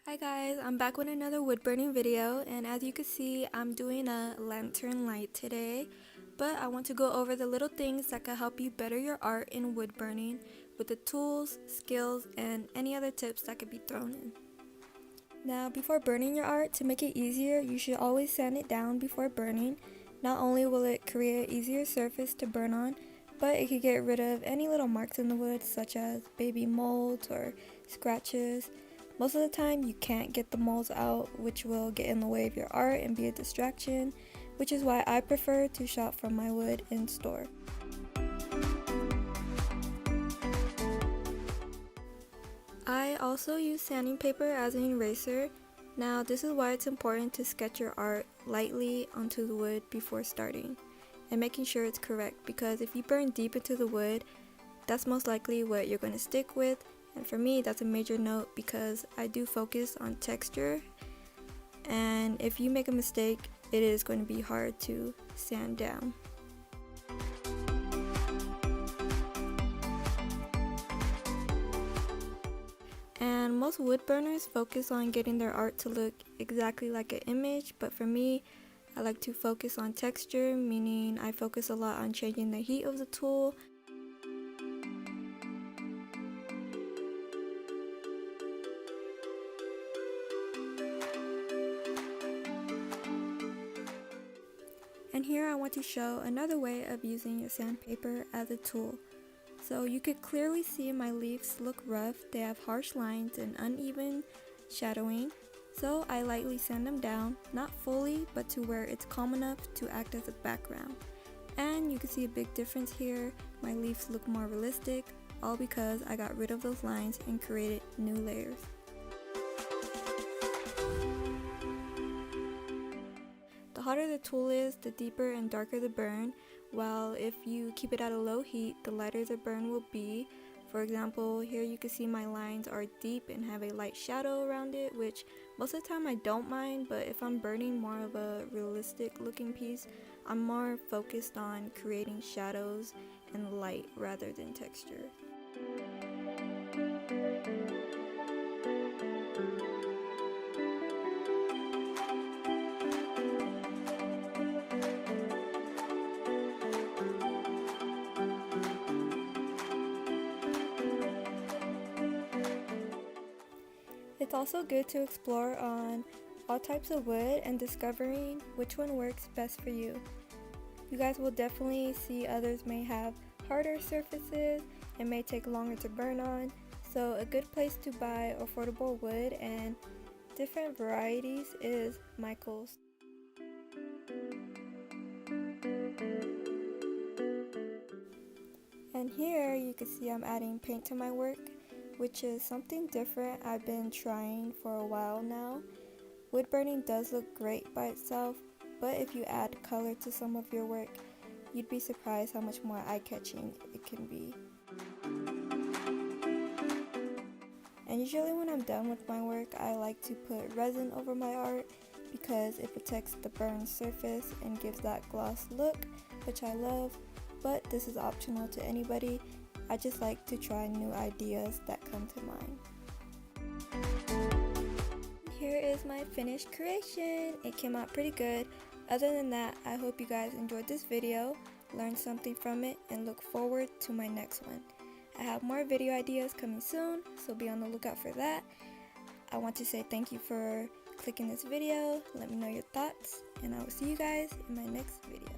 Hi guys, I'm back with another wood burning video, and as you can see I'm doing a lantern light today, but I want to go over the little things that can help you better your art in wood burning with the tools, skills, and any other tips that could be thrown in. Now before burning your art, to make it easier, you should always sand it down before burning. Not only will it create an easier surface to burn on, but it can get rid of any little marks in the wood such as baby molds or scratches. Most of the time you can't get the molds out, which will get in the way of your art and be a distraction, which is why I prefer to shop from my wood in store. I also use sanding paper as an eraser. Now this is why it's important to sketch your art lightly onto the wood before starting and making sure it's correct, because if you burn deep into the wood, that's most likely what you're going to stick with. And for me, that's a major note because I do focus on texture, and if you make a mistake, it is going to be hard to sand down. And most wood burners focus on getting their art to look exactly like an image, but for me, I like to focus on texture, meaning I focus a lot on changing the heat of the tool. And here I want to show another way of using your sandpaper as a tool. So you could clearly see my leaves look rough, they have harsh lines and uneven shadowing. So I lightly sand them down, not fully, but to where it's calm enough to act as a background. And you can see a big difference here, my leaves look more realistic, all because I got rid of those lines and created new layers. The hotter the tool is, the deeper and darker the burn, while if you keep it at a low heat, the lighter the burn will be. For example, here you can see my lines are deep and have a light shadow around it, which most of the time I don't mind, but if I'm burning more of a realistic looking piece, I'm more focused on creating shadows and light rather than texture. It's also good to explore on all types of wood and discovering which one works best for you. You guys will definitely see others may have harder surfaces and may take longer to burn on, so a good place to buy affordable wood and different varieties is Michael's. And here you can see I'm adding paint to my work, which is something different I've been trying for a while now. Wood burning does look great by itself, but if you add color to some of your work, you'd be surprised how much more eye-catching it can be. And usually when I'm done with my work, I like to put resin over my art because it protects the burned surface and gives that gloss look, which I love, but this is optional to anybody. I just like to try new ideas that come to mind. Here is my finished creation. It came out pretty good. Other than that, I hope you guys enjoyed this video, learned something from it, and look forward to my next one. I have more video ideas coming soon, so be on the lookout for that. I want to say thank you for clicking this video. Let me know your thoughts, and I will see you guys in my next video.